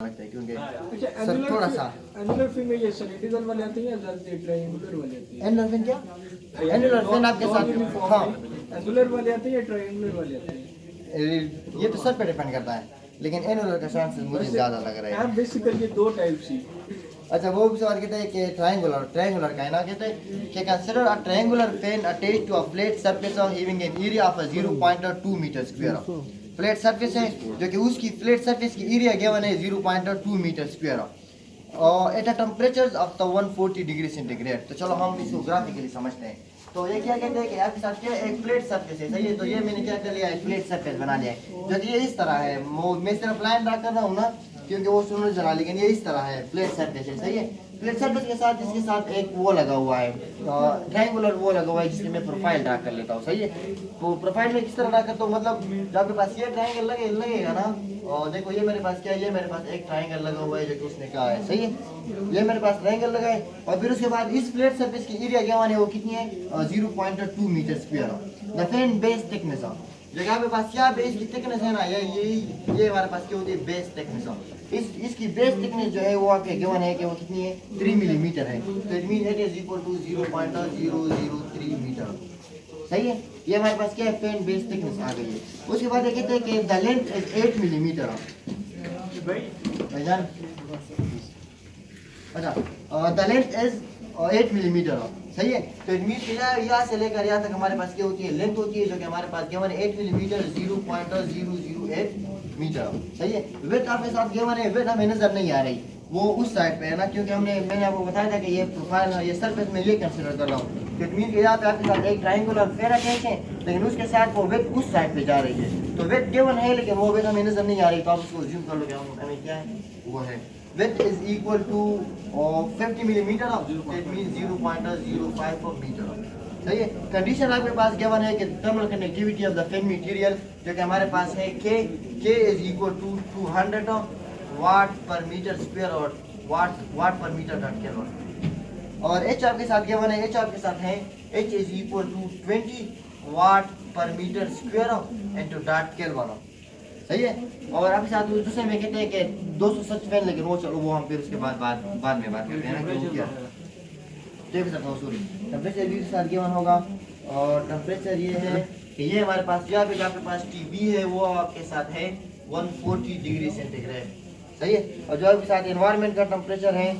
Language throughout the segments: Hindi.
लगता है क्योंकि अच्छा सर थोड़ा सा एनुलर फिन में ये सॉलिडिकल वाले आते हैं या ट्रायंगुलर वाले आते हैं? एनुलर फिन क्या एनुलर फिन आपके साथ हाँ एनुलर वाले आते हैं या ट्रायंगुलर वाले आते हैं? ये तो सर पे डिपेंड करता है लेकिन एनुलर का चांसेस मुझे ज़्यादा लग रहा है। बेसिकली दो टाइप्स ही। अच्छा वो भी सवाल कहते हैं कि ट्रायंगुलर का है ना कहते हैं कि consider a triangular fin attached to a flat surface of having an area of 0.2 metre square. Flat surface है जो कि उसकी फ्लैट सरफेस की एरिया गिवन है 0.2 मीटर स्क्वायर और at a temperature of the 140 degree centigrade. तो चलो हम इसको ग्राफिकली समझते हैं। तो ये क्या कहते हैं कि आपके साथ क्या एक फ्लैट सरफेस है, सही है। तो ये मैंने क्या कर लिया है, फ्लैट सरफेस बना लिया है जो कि ये इस तरह है। मैं सिर्फ लाइन ड्रा कर रहा हूँ ना क्योंकि वो सुनो जरा, लेकिन ये इस तरह है, फ्लैट सरफेस है, सही है। फ्लैट सरफेस के साथ इसके साथ एक वो लगा हुआ है, ट्रायंगुलर वो लगा हुआ है जिसकी मैं प्रोफाइल ड्रा कर लेता हूँ, सही है। तो प्रोफाइल में किस तरह ड्रा करता हूँ, मतलब जब आपके पास ये ट्रायंगल लगेगा ना, और देखो ये मेरे पास क्या है, ये मेरे पास एक ट्रायंगल लगा हुआ है जो कि उसने कहा है, सही है। ये मेरे पास ट्रायंगल लगा है और फिर उसके बाद इस फ्लैट सरफेस की एरिया क्या है, वो कितनी है 0.2 metre square. The fin base thickness जो कि आपके पास क्या बेस की थिकनेस है ना, ये हमारे पास क्या होती है, बेस थिकनेस। इसकी बेस थिकनेस जो है वो आपके गिवन है कि वो कितनी है 3 मिलीमीटर है। तो it mean it is equal to 0.003 metre, सही है। ये हमारे पास क्या है, फेन बेस थिकनेस आ गई है। उसके बाद ये कहते हैं कि द लेंथ इज 8 मिलीमीटर भाईजान। अच्छा द लेंथ इज 8 मिलीमीटर, सही है। तो इट मीन यहाँ से लेकर यहाँ तक हमारे पास क्या होती है, लेंथ होती है जो कि हमारे पास गिवन है 8 मिलीमीटर 0.008 मीटर, सही है। विड्थ आपके साथ गिवन है, विड्थ हमें नजर नहीं आ रही, वो उस साइड पे है ना, क्योंकि मैंने आपको बताया था कि ये प्रोफाइल ये सरफेस में ये कंसीडर कर रहा हूँ। तो इट मीन कि यहाँ पे आपके साथ एक ट्रायंगुलर फेयर अटैच है लेकिन उसके साथ वो विड्थ उस साइड पे जा रही है। तो विड्थ गिवन है लेकिन वो विड्थ हमें नजर नहीं आ रही, तो आप उसको अज्यूम कर लो कि हमें क्या है वो है width is equal to 50 millimeter of that means 0.054 meter, सही है। कंडीशन आपके पास गिवन है कि thermal conductivity of the fin material जो कि हमारे पास है K is equal to 200 watt per metre square और वाट पर मीटर डॉट केल्विन। और H आपके साथ गिवन है, H आपके साथ है H is equal to 20 watt per metre square into dot kelvin, सही है। और आपके साथ दूसरे में कहते हैं कि 270 लेकिन वो चलो वो हम फिर उसके बाद में बात करते हैं ना क्यों क्या देख सकता हूँ। सॉरी टेम्परेचर भी साथ गिवन होगा और टेम्परेचर ये है कि ये हमारे पास यहाँ पे आपके पास TB है वो आपके साथ है 140 डिग्री सेंटीग्रेड, सही है। और जो आपके साथ एनवायरनमेंट का टेम्परेचर है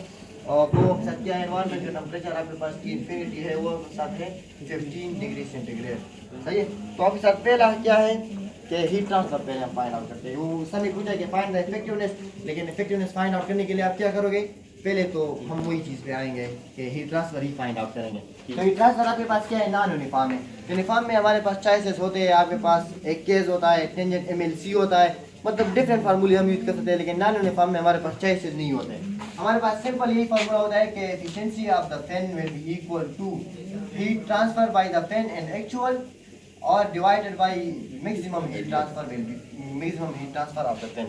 और वो आपके साथ क्या है, एनवायरनमेंट का टेम्परेचर आपके पास की इन्फिनिटी है वो आपके साथ है 15 डिग्री सेंटीग्रेड, सही है। तो आपके साथ पहला क्या है कि हीट ट्रांसफर पहले हम फाइंड आउट करते हैं। वो सभी पूछा कि फाइंड द इफेक्टिवनेस, लेकिन इफेक्टिवनेस फाइंड आउट करने के लिए आप क्या करोगे, पहले तो हम वही चीज़ पे आएंगे कि हीट ट्रांसफर ही फाइंड आउट करेंगे। तो हीट ट्रांसफर आपके पास क्या है, नॉन यूनिफॉर्म है। यूनिफॉर्म में हमारे पास चॉइसेस होते हैं, आपके पास एक केस होता है, टेंजेंट MLC होता है, मतलब डिफरेंट फार्मूले हम यूज कर सकते हैं, लेकिन नॉन यूनिफॉर्म में हमारे पास चॉइसेस नहीं होते। हमारे पास सिंपल यही फार्मूला होता है कि efficiency of the fan will be equal to heat transfer by the fan and actual और divided by maximum heat transfer of the fan,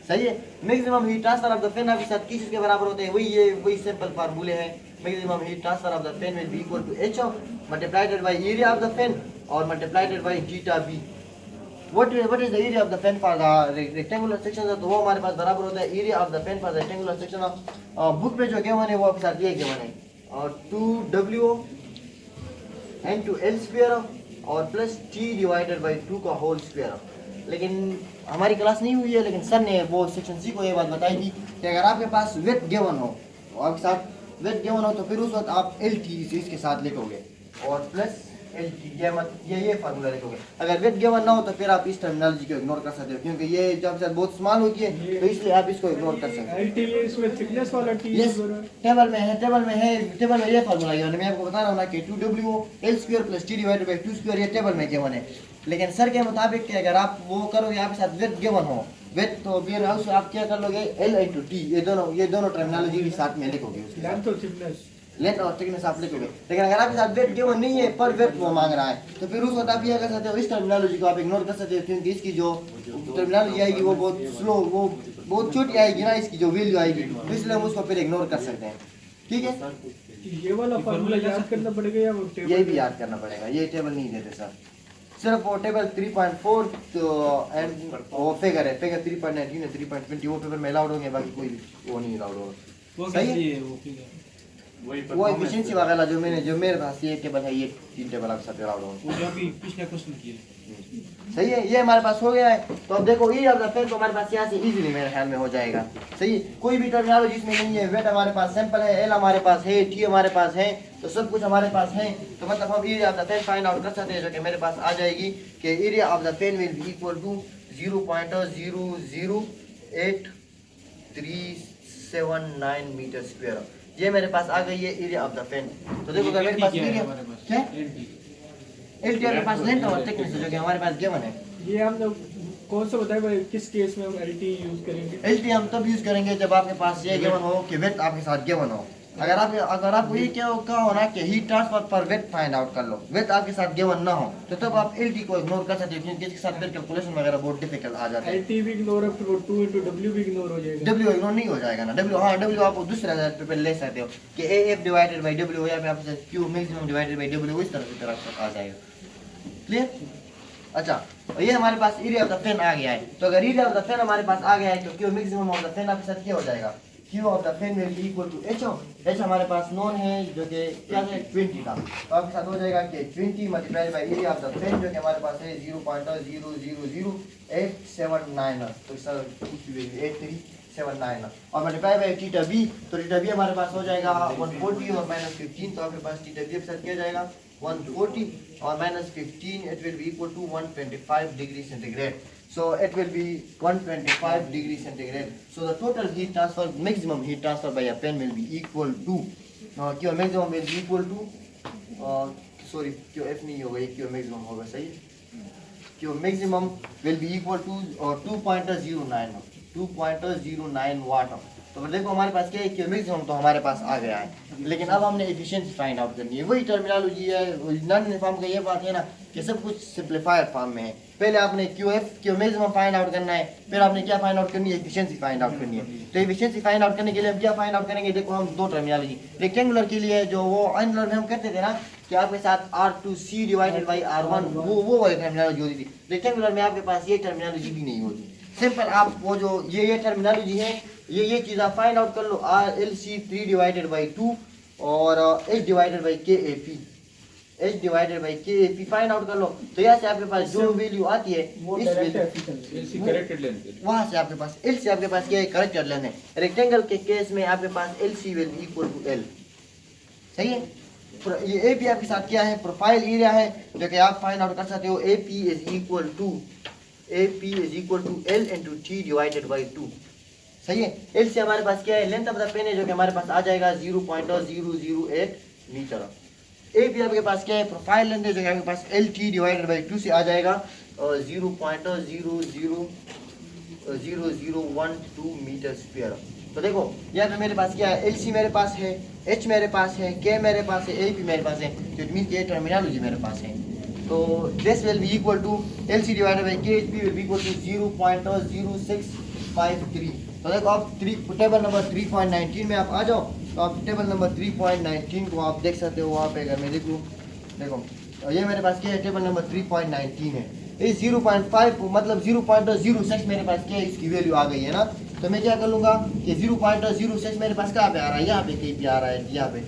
सही है। Maximum heat transfer of the fan आपके साथ किस के बराबर होते हैं, वही सिंपल फार्मूले हैं। Maximum heat transfer of the fan will be equal to H multiplied by area of the fan और multiplied by theta B। What is the area of the fan for the rectangular section? तो वो हमारे पास बराबर होता है area of the fan for the rectangular section. Book पे जो गिवन है वो आपके साथ ये गिवन है और 2W into L स्क्वायर और प्लस T डिवाइडेड बाय 2 का होल स्क्वायर। लेकिन हमारी क्लास नहीं हुई है, लेकिन सर ने वो सेक्शन सी को ये बात बताई थी कि अगर आपके पास वेट गिवन हो, आपके साथ वेट गिवन हो तो फिर उस वक्त आप LT इसके साथ लिखोगे और प्लस LT ये फार्मूला लिखोगे। अगर वेट गिवन ना हो तो फिर आप इस टर्मिनोलॉजी को इग्नोर कर सकते हो क्योंकि ये जब से बहुत स्मॉल होती है तो इसलिए आप इसको इग्नोर कर सकते हो। LT इसमें थिकनेस वाला T टेबल में ये फार्मूला गिवन है। मैं आपको बता रहा हूँ ना कि 2W L square plus T divided by 2 square ये टेबल में गिवन है। लेकिन सर के मुताबिक कि अगर आप वो करोगे आपके साथ वेट गिवन हो वेट तो फिर आप क्या कर लोगे L into T ये दोनों टर्मिनोलॉजी भी साथ में लिखोगे, लेंथ और थिकनेस आप लिखोगे। लेकिन अगर आपके साथ वेट गिवन नहीं है पर वेट वो मांग रहा है तो फिर उस वक्त आप ये कर सकते हो, इस टर्मिनोलॉजी को आप इग्नोर कर सकते हो क्योंकि इसकी जो टर्मिनोलॉजी आएगी वो बहुत स्लो, वो बहुत छोटी आएगी ना, इसकी जो वैल्यू आएगी, तो इसलिए हम उसको फिर इग्नोर कर सकते हैं, ठीक है। ये वाला फार्मूला याद करना पड़ेगा या वो टेबल ये भी याद करना पड़ेगा, ये टेबल नहीं देते सर, सिर्फ वो टेबल 3.4 तो एंड वो फिगर है, फिगर 3.19 है, 3.20 वो पेपर में अलाउड होंगे, बाकी कोई वो नहीं अलाउड होगा। वो सही है? कैसी है वो फिगर? वो एफिशिएंसी वगैरह जो मेरे पास ये टेबल है, ये 3 टेबल आपके साथ अलाउड होंगे। वो जो अभी पिछले क्वेश्चन किए। सही है, ये हमारे पास हो गया है। तो अब देखो ई ऑफ द फैन तो हमारे पास यहाँ से इजीली मेरे ख्याल में हो जाएगा। सही है, कोई भी टर्मिनोलॉजी इसमें नहीं है। वेट हमारे पास सैंपल है, एल हमारे पास है, टी हमारे पास है, तो सब कुछ हमारे पास है। तो मतलब हम area of the fan find out कर सकते हैं, जो कि मेरे पास आ जाएगी कि area of the fan will be equal to 0.00839 metre square. ये मेरे पास आ गई है एरिया ऑफ द फैन। तो देखो अगर मेरे पास एरिया क्या एलटी के पास लेंथ और थिकनेस जो कि हमारे पास गिवन है। ये हम लोग कौन सा बताए भाई, किस केस में हम एलटी यूज करेंगे? एलटी हम तब यूज करेंगे जब आपके पास ये गिवन हो कि वेट आपके साथ गिवन हो। अगर आपको ये क्या हो ना कि हीट ट्रांसफर पर वेट फाइंड आउट कर लो, वेट आपके साथ गिवन ना हो, तो तब आप एलटी को इग्नोर कर सकते हो, क्योंकि इसके साथ वेट कैलकुलेशन वगैरह बहुत डिफिकल्ट आ जाता है। एलटी भी ignore up to 2 into w भी इग्नोर हो जाएगा। डब्ल्यू इग्नोर नहीं हो जाएगा ना। डब्ल्यू आप दूसरा पे ले सकते हो कि एफ डिवाइडेड बाई डब्ल्यू, या फिर आपसे Q maximum divided by W, इस तरह से आ जाएगा। क्लियर? अच्छा, और ये हमारे पास एरिया ऑफ द फैन आ गया है। तो अगर एरिया ऑफ द फैन हमारे पास आ गया है, तो Q maximum of the fan आपके साथ क्या हो जाएगा? Q of the fan will be equal to H H हमारे पास नोन है, जो कि क्या है 20 का। तो आपके साथ हो जाएगा कि 20 multiplied by area of the fan, जो कि हमारे पास है 0.0000879, तो सर उसकी वैल्यू 8379 और मल्टीप्लाई बाई थीटा बी, तो थीटा बी हमारे पास हो जाएगा 140 और -15, तो आपके पास थीटा बी के साथ क्या जाएगा 140 और -15, it will be equal to 125 degree centigrade. So it will be 125 degree centigrade. So the total heat transfer, maximum heat transfer by a pen will be equal to Q maximum will be equal to sorry QF नहीं होगा, ये Q maximum होगा। सही है, Q maximum will be equal to 2.09 watt. तो देखो हमारे पास क्या है, क्यू मैक्सिमम तो हमारे पास आ गया है, लेकिन अब हमने एफिशिएंसी फाइंड आउट करनी है। वही टर्मिनोलॉजी है, नॉन यूनिफॉर्म का ये बात है ना कि सब कुछ सिंपलीफाइड फॉर्म में है। पहले आपने क्यू मैक्सिमम फाइंड आउट करना है, फिर आपने क्या फाइंड आउट करनी है, एफिशिएंसी फाइंड आउट करनी है। तो एफिशिएंसी फाइंड आउट करने के लिए हम क्या फाइंड आउट करेंगे? देखो हम दो टर्मिनोलॉजी, रेक्टेंगुलर के लिए जो वो एंगुलर में हम करते थे ना कि आपके साथ R2C डिवाइडेड बाई R1, वो वाली टर्मिनोलॉजी होती थी। रेक्टेंगुलर में आपके पास ये टर्मिनोलॉजी भी नहीं होती। सिंपल आप वो जो ये टर्मिनोलॉजी है, ये चीज़ आप फाइंड आउट कर लो, RLC 3 डिवाइडेड बाई 2 और H divided by KAP find out कर लो। तो यहाँ से आपके पास जो वैल्यू आती है इस वहाँ से आपके पास एल सी आपके पास क्या है, करेक्टेड लेंथ है। रेक्टेंगल के केस में आपके पास L C will equal to L. सही है, ये ए पी आपके साथ क्या है, प्रोफाइल एरिया है, जो कि आप फाइंड आउट कर सकते हो। A P is equal to L into T divided by 2। सही है, एल से हमारे पास क्या है, लेंथ ऑफ द पेन है, जो कि हमारे पास आ जाएगा 0.008 मीटर। ए पी आपके पास क्या है, प्रोफाइल लेंथ है, जो कि आपके पास एल टी डिवाइडेड बाई 2 से आ जाएगा 0.00012 मीटर स्क्वायर। तो देखो यहाँ पे मेरे पास क्या है, एल सी मेरे पास है, एच मेरे पास है, के मेरे पास है, ए पी मेरे पास है, तो इट मीन्स ये टर्मिनोलॉजी मेरे पास है। तो this will be equal to L C divided by K H P will be equal to 0.0653। तो देखो आप टेबल नंबर 3.19 में आप आ जाओ, तो आप टेबल नंबर 3.19 को आप देख सकते हो। वहाँ पे अगर मैं देखूँ, देखो ये मेरे पास क्या है, टेबल नंबर 3.19 है। इस 0.5 मतलब 0.06 मेरे पास क्या है, इसकी वैल्यू आ गई है ना। तो मैं क्या कर लूँगा कि 0.06 मेरे पास कहाँ पे आ रहा है, यहाँ पे कहीं पे आ रहा है, यहाँ पे।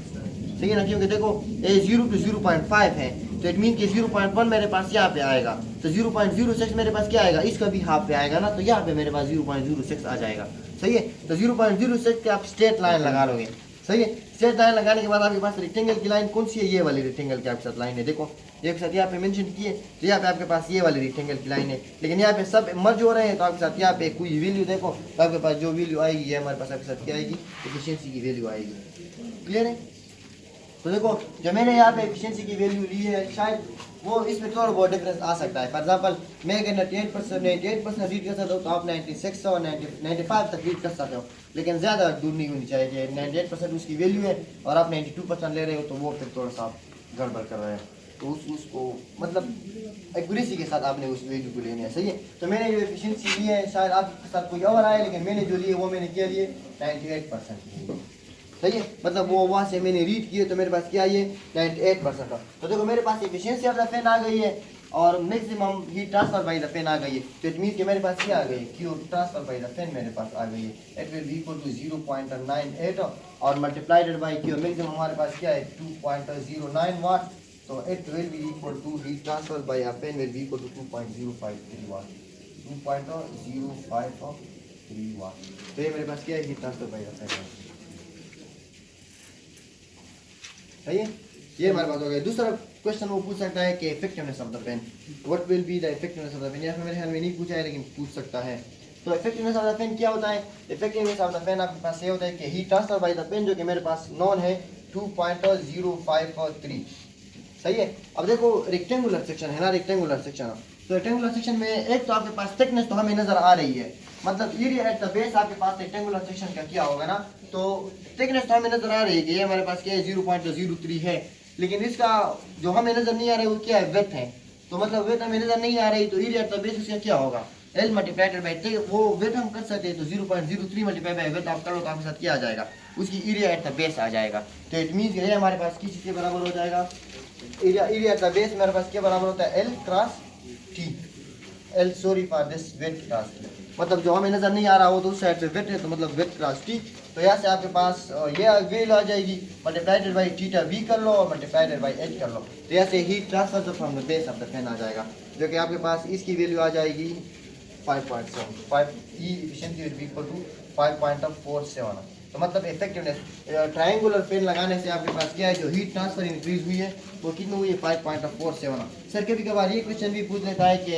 सही है ना, क्योंकि देखो ये 0 to 0.5 है, तो इट मीन कि 0.1 मेरे पास यहाँ पे आएगा, तो 0.06 मेरे पास क्या आएगा, इसका भी हाफ पे आएगा ना, तो यहाँ पे मेरे पास 0.06 आ जाएगा। सही है, तो 0.06 पे आप स्ट्रेट लाइन लगा लोगे। सही है, स्ट्रेट लाइन लगाने के बाद आपके पास रेक्टेंगल की लाइन कौन सी है, ये वाली रेक्टेंगल की आपके साथ लाइन है। देखो एक साथ यहाँ पे मेंशन किए, तो यहाँ पे आपके पास ये वाली रेक्टेंगल की लाइन है, लेकिन यहाँ पे सब मर्ज हो रहे हैं, तो आपके साथ यहाँ पे कोई वैल्यू देखो, तो आपके पास जो वैल्यू आएगी ये हमारे पास आपके साथ क्या आएगी, एफिशिएंसी की वैल्यू आएगी। क्लियर है? तो देखो जो मैंने यहाँ पे एफिशिएंसी की वैल्यू ली है, शायद वो इसमें थोड़ा बहुत डिफरेंस आ सकता है। फॉर एग्जांपल मैं अगर 98% रीड कर सकता हूँ, तो आप 96 और 95 तक रीड कर सकते हो, लेकिन ज़्यादा दूर नहीं होनी चाहिए कि 98% उसकी वैल्यू है और आप 92% ले रहे हो, तो वो फिर थोड़ा सा गड़बड़ कर रहे हैं। तो उसको मतलब एक्यूरेसी के साथ आपने उस वैल्यू को लेना है। सही है, तो मैंने जो एफिशिएंसी ली है, शायद आपके साथ कोई और आए, लेकिन मैंने जो लिए वो मैंने क्या लिए 98%। सही है, मतलब वो वहाँ से मैंने रीड किए, तो मेरे पास क्या ये 98% का। तो देखो मेरे पास एफिशिएंसी ऑफ द फैन आ गई है, और maximum heat transfer by the fan आ गई है, तो इट मींस कि मेरे पास क्या आ गई है, Q transfer by the fin मेरे पास आ गई है, it will be equal to 0.98 और मल्टीप्लाइड बाय क्यू, मैक्सिमम हमारे पास क्या है 2.09 वाट, तो it will be equal to heat transfer by a fin will be equal to 2.053 watt, 2.053 watt. तो ये मेरे पास क्या है, heat transfer by the fan. सही है, ये हमारे पास हो गया। दूसरा क्वेश्चन वो पूछ सकता है कि effectiveness of the fin, what will be the effectiveness of the fin, यहाँ पे मेरे ख्याल में नहीं पूछा है लेकिन पूछ सकता है। तो इफेक्टिवनेस ऑफ द पेन क्या होता है, इफेक्टिवनेस ऑफ द पेन आपके पास ये होता है कि heat transfer by the fin, जो कि मेरे पास नॉन है 2.053। सही है। अब देखो रेक्टेंगुलर सेक्शन है ना, रेक्टेंगुलर सेक्शन, तो रेक्टेंगुलर सेक्शन में एक तो आपके पास थिकनेस तो हमें नजर आ रही है, मतलब एरिया एट द बेस आपके पास रेक्टेंगुलर सेक्शन का क्या होगा ना, तो थिकनेस तो हमें नजर आ रही है कि ये हमारे पास क्या है 0.03 है, लेकिन इसका जो हमें नजर नहीं आ रहा है वो क्या है, विड्थ है। तो मतलब विड्थ हमें नजर नहीं आ रही, तो एरिया एट द बेस इसका क्या होगा, L मल्टीप्लाइड बाय, वो विड्थ हम कर सकते हैं, तो 0.03 मल्टीप्लाई बाय विड्थ आप कर लो तो आपके साथ क्या आ जाएगा, उसकी एरिया एट द बेस आ जाएगा। तो इट मींस ये हमारे पास किस चीज के बराबर हो जाएगा, एरिया एट द बेस मेरे पास क्या बराबर होता है, L cross T, L sorry for this width cross T, मतलब जो हमें नजर नहीं आ रहा हो तो उस साइड से विड्थ है, तो मतलब विड्थ क्रॉस T। तो यहाँ से आपके पास ये वैल्यू आ जाएगी, मल्टीप्लाइड बाय थीटा v कर लो और मल्टीप्लाइड बाय h कर लो, तो यहाँ से heat transfer from the base of the fan आ जाएगा, जो कि आपके पास इसकी वैल्यू आ जाएगी 5.75, E efficiency will be equal to 5.47। तो मतलब इफेक्टिवनेस ट्रायंगुलर फैन लगाने से आपके पास क्या है, जो हीट ट्रांसफर इंक्रीज हुई है वो कितनी हुई है, 5.47। सर कभी कभार ये क्वेश्चन भी पूछ लेता है कि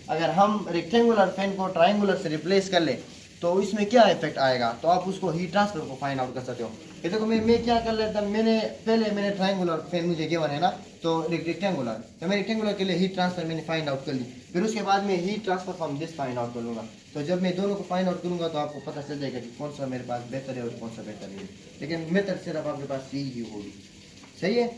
अगर हम रेक्टेंगुलर फैन को ट्रायंगुलर से रिप्लेस कर ले तो इसमें क्या इफेक्ट आएगा, तो आप उसको हीट ट्रांसफर को फाइंड आउट कर सकते हो। ये देखो मैं क्या कर लेता, मैंने ट्रायंगुलर फैन मुझे गिवन है ना, तो रेक्टेंगुलर, तो मैं रेक्टेंगुलर के लिए हीट ट्रांसफर मैंने फाइंड आउट कर ली, फिर उसके बाद में heat transfer from this find out कर लूँगा। तो जब मैं दोनों को फाइंड आउट करूँगा तो आपको पता चल जाएगा कि कौन सा मेरे पास बेहतर है और कौन सा बेहतर है, लेकिन मेथड सिर्फ आपके पास यही होगी। सही है,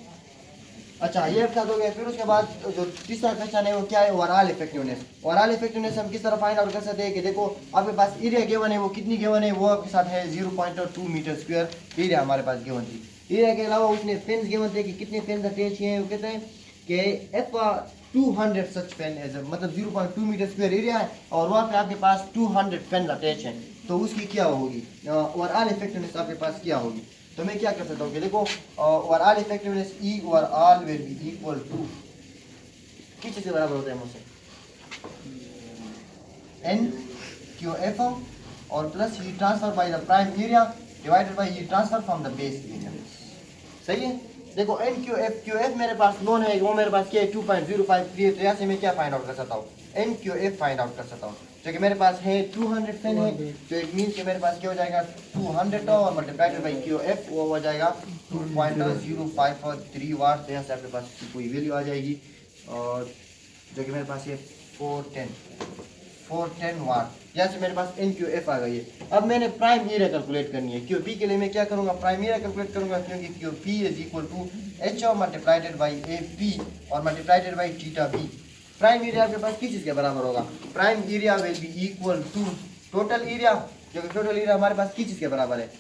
अच्छा ये बता दोगे। फिर उसके बाद जो तीसरा क्वेश्चन है वो क्या है, ओवरऑल इफेक्टिवनेस। ओवरऑल इफेक्टिवनेस हम किस तरह फाइंड आउट कर सकते हैं कि देखो आपके पास एरिया गिवन है, वो कितनी गिवन है, वो आपके साथ है 0.2 मीटर स्क्वायर एरिया हमारे पास गिवन थी। एरिया के अलावा उसने फैंस गिवन थे कि कितने फैंस अटैच हैं, वो कहते हैं कि एफ 200 सच फैन है, मतलब 0.2 मीटर स्क्वायर एरिया है और वहाँ पे आपके पास 200 फैन अटैच हैं, तो उसकी क्या होगी ओवरऑल इफेक्टिवनेस आपके पास क्या होगी। तो मैं क्या कर सकता हूँ कि देखो overall effectiveness E overall will be equal to किस चीज़ के बराबर होता है मुझसे, एन क्यू एफ और plus heat transfer by the prime area divided by heat transfer from the base area. सही है, देखो एन क्यू एफ मेरे पास नोन है, वो मेरे पास क्या है 2.053, तो यहाँ से मैं क्या फाइंड आउट कर सकता हूँ, N Q F find out कर सकता हूँ, जो कि मेरे पास है 200 फैन है, तो इट मीन्स कि मेरे पास क्या हो जाएगा 200 और मल्टीप्लाइड बाई क्यू एफ वो हो जाएगा 2.053 वाट। तो यहाँ से आपके पास कोई वैल्यू आ जाएगी और जो कि मेरे पास है 410 वाट। यहाँ से मेरे पास एन क्यू एफ आ गई है। अब मैंने प्राइम एरिया कैलकुलेट करनी है, क्यू पी के लिए मैं क्या करूँगा, प्राइम एरिया कैलकुलेट करूँगा, क्योंकि Q P is equal to H multiplied by A P और multiplied by theta B. Prime area आपके पास किस चीज़ के बराबर होगा, prime area will be equal to total area, जो कि टोटल एरिया हमारे पास किस चीज़ के बराबर है,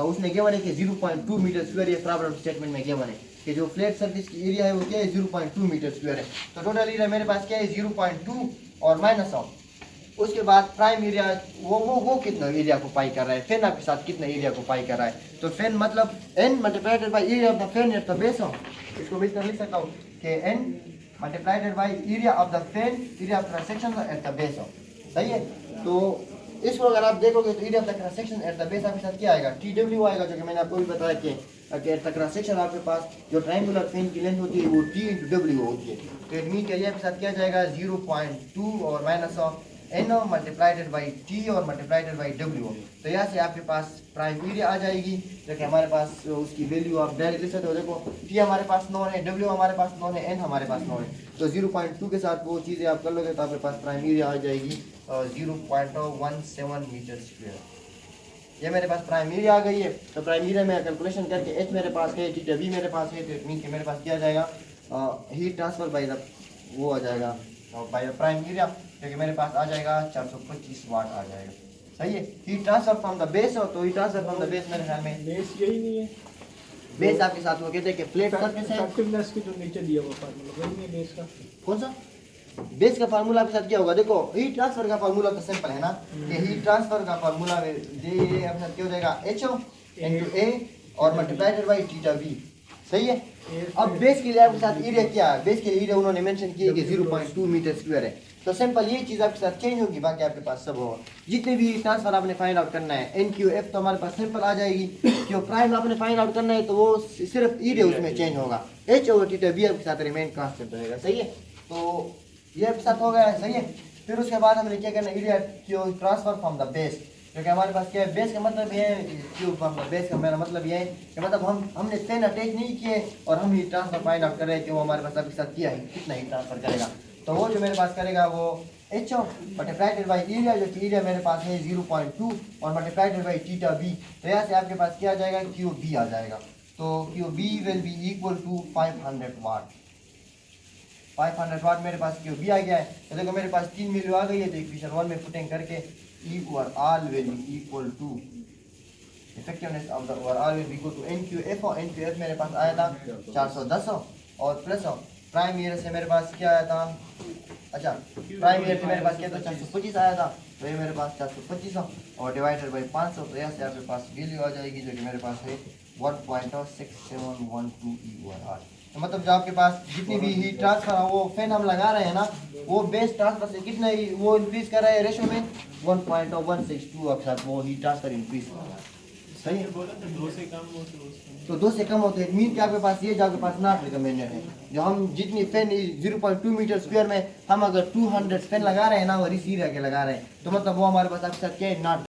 उसने गिवन है कि 0.2 मीटर स्क्वायर, ये प्रॉब्लम स्टेटमेंट में गिवन है कि जो फ्लैट सर्फेस की एरिया है वो क्या है 0.2 मीटर स्क्वायर है। तो टोटल एरिया मेरे पास क्या है 0.2 और माइनस ऑफ उसके बाद प्राइम एरिया वो कितना एरिया को पाई कर रहा है, फैन आपके साथ कितना एरिया को पाई कर रहा है, तो फैन मतलब N multiplied by area of the fin at the base of, इसको मैं इस तरह लिख सकता हूँ कि N multiplied by area of the fin area of cross section at the base of. सही है, तो इसको अगर आप देखोगे तो area of the cross section at the base आपके साथ क्या आएगा, टी डब्ल्यू आएगा, जो कि मैंने आपको भी बताया कि एट द क्रॉस सेक्शन आपके पास जो ट्रायंगुलर फैन की लेंथ होती है वो टी इंटू डब्ल्यू होती है। तो इट मीन एरिया के साथ क्या जाएगा 0.2 और minus of N multiplied by T और मल्टीप्लाइडेड बाई डब्ल्यू। तो यहाँ से आपके पास प्राइम एरिया आ जाएगी, जो कि हमारे पास उसकी वैल्यू आप डायरेक्ट लिख सकते हो। देखो टी हमारे पास नॉन है, डब्ल्यू हमारे पास नॉन है, एन हमारे पास नॉन है, तो 0.2 के साथ वो चीज़ें आप कर लोगे तो आपके पास प्राइम एरिया आ जाएगी 0.17 मीटर स्क्वायर। ये मेरे पास प्राइम एरिया आ गई है। तो प्राइम एरिया में कैलकुलेशन करके एच मेरे पास है, टी डब्ल्यू मेरे पास है, तो इट मीन कि मेरे पास क्या आ जाएगा हीट ट्रांसफर बाई द वो आ जाएगा बाई द प्राइम एरिया, क्योंकि मेरे पास आ जाएगा 425 वाट आ जाएगा। सही है, heat transfer from the base हो, तो heat transfer from the base मेरे ख्याल में बेस यही नहीं है, बेस आपके साथ वो कहते हैं कि फ्लैट सरफेस है, इफेक्टिवनेस की जो नीचे दिया हुआ फार्मूला वही नहीं है बेस का। कौन सा बेस का फार्मूला आपके साथ क्या होगा, देखो हीट ट्रांसफर का फार्मूला तो सिंपल है ना, कि हीट ट्रांसफर का फार्मूला में ये आपके साथ क्या हो जाएगा, HO into A और मल्टीप्लाइड बाई थीटा बी, सही है। अब बेस के लिए आपके साथ एरिया क्या है, बेस के लिए एरिया उन्होंने मेंशन किया कि 0.2 मीटर स्क्वायर है, तो सिंपल ये चीज़ आपके साथ चेंज होगी, बाकी आपके पास सब होगा। जितने भी ट्रांसफर आपने फाइंड आउट करना है NQF तो हमारे पास सिंपल आ जाएगी, क्यों प्राइम आपने फाइंड आउट करना है तो वो सिर्फ एरिया उसमें चेंज होगा, H और थीटा बी आपके साथ रिमेन कांस्टेंट रहेगा, सही है। तो ये आपके साथ हो गया है, सही है। फिर उसके बाद हमने क्या करना है, area Q transfer from the base, क्योंकि हमारे पास क्या है, बेस का मतलब ये है, क्यू फ्रॉम द बेस का मेरा मतलब ये है कि मतलब हमने पेन अटैच नहीं किए और हम ही ट्रांसफर फाइंड आउट कर रहे हैं कि वो हमारे पास आपके साथ किया है कितना ही ट्रांसफर करेगा, तो वो जो मेरे पास करेगा वो HO मल्टीप्लाइड बाई एरिया, जो कि एरिया मेरे पास है 0.2 और मल्टीप्लाइड बाई थीटा बी, तो यहाँ से आपके पास क्या आ जाएगा, क्यू बी आ जाएगा, तो Q B will be equal to 500 watt. 500 watt मेरे पास क्यू बी आ गया है, तो देखो मेरे पास 3 वैल्यू आ गई है, तो इक्वेशन 1 में पुटिंग करके E overall will be equal to effectiveness of the overall will be equal to NQF, और NQF मेरे पास आया था 410 और प्लस प्राइम ईयर से मेरे पास क्या आया था, अच्छा प्राइम ईयर से मेरे पास क्या था, 425 आया था, तो ये मेरे पास 425 और डिवाइडेड बाई 500, तो यहाँ से आपके पास वैल्यू आ जाएगी जो कि मेरे पास है 1.6712 E ओवरऑल। तो मतलब जो आपके पास जितनी भी हीट ट्रांसफर है वो फैन हम लगा रहे हैं ना, वो बेस ट्रांसफर से कितना ही वो इंक्रीज कर रहा है रेशो में 1.162 आपके साथ वो हीट ट्रांसफर इंक्रीज कर रहा है, सही है। तो 2 से कम होते हैं मीन के आपके पास ये जो आपके पास नॉट रिकमेंडेड है, जो हम जितनी फैन 0.2 मीटर स्क्वायर में हम अगर 200 फैन लगा रहे हैं ना, और इस एरिया के लगा रहे हैं, तो मतलब वो हमारे पास आपके साथ क्या है, नॉट